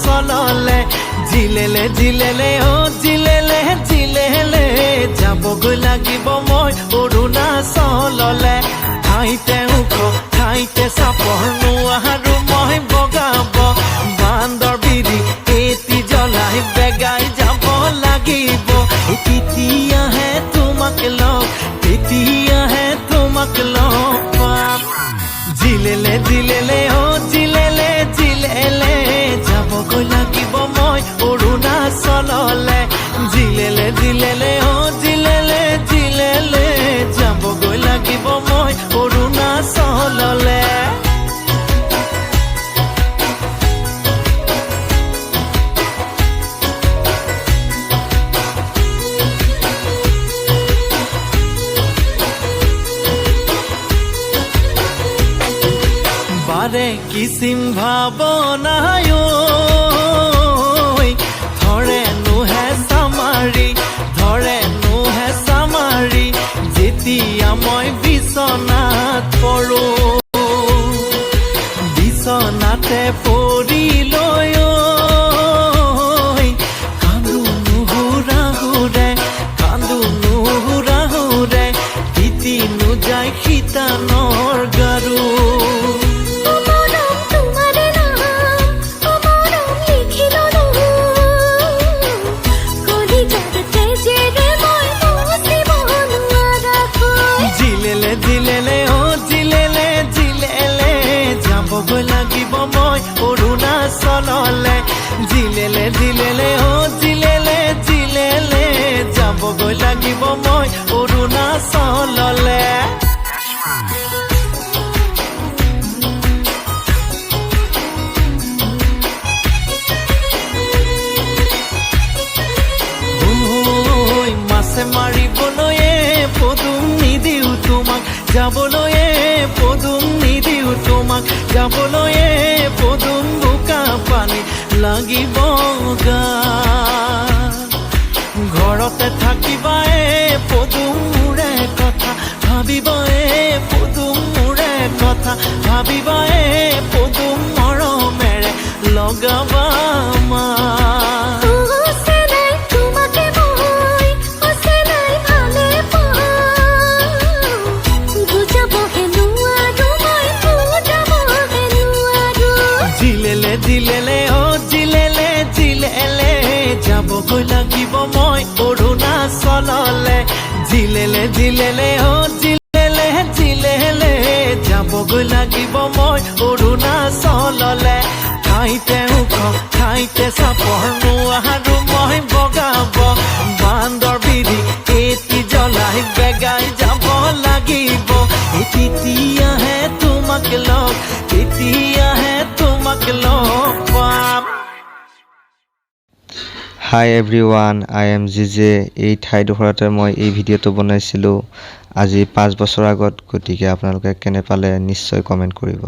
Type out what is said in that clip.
চললে জিলেলে জিলেলে জিলেলে জিলেলে যাবগৈ লাগিব মই অৰুণাচললে ঠাইতে ওখ ঠাইতে চাপৰ নোৱাৰো মই বগাব বান্দৰ বিৰি এটি জ্বলাই বেগাই যাব লাগিব তেতিয়াহে তোমাক লগ তেতিয়াহে তোমাক লগ পাম জিলেলে জিলেলে জিলেলে জিলেলে যাবগৈ লাগিব মই অৰুণাচললে জিলেলে জিলেলে জিলেলে জিলেলে যাবগৈ লাগিব মই অৰুণাচললে বাৰে কিসিম ভাবনায় ধৰে নুহে সামাৰি যেতিয়া মই বিছনাত পৰো বিছনাতে পৰি লৈ কান্দো নুহুৰাহুৰে তিতি নোযায় শীতানৰ গাৰু যাবগৈ লাগিব মই অৰুণাচললে জিলেলে জিলেলে জিলেলে জিলেলে যাবগৈ লাগিব মই অৰুণাচললে মাছে মাৰিবলৈয়ে পদুম নিদিওঁ তোমাক যাবলৈয়ে পদুম নিদিওঁ তোমাক যাবলৈয়ে পদুম বোকা পানী লাগিব ঘৰতে থাকিবায়ে পদুম মোৰে কথা ভাবিবায়ে পদুম মোৰে কথা ভাবিবায়ে পদুম মৰমেৰে লগাবা মা জিলেলে জিলেলে জিলেলে যাবগৈ লাগিব মই অৰুণাচললে জিলেলে জিলেলে জিলেলে জিলেলে যাবগৈ লাগিব মই অৰুণাচললে ঠাইতে ওখ ঠাইতে চাপৰ নোৱাৰো মই বগাব বান্দৰ বিৰি এটি জ্বলাই বেগাই যাব লাগিব তেতিয়াহে তোমাক লগ তেতিয়াহে তোমাক লগ পাম হাই এভৰিৱান আই এম জিজে এই ঠাইডোখৰতে মই এই ভিডিঅ'টো বনাইছিলোঁ আজি 5 বছৰ আগত গতিকে আপোনালোকে কেনে পালে নিশ্চয় কমেণ্ট কৰিব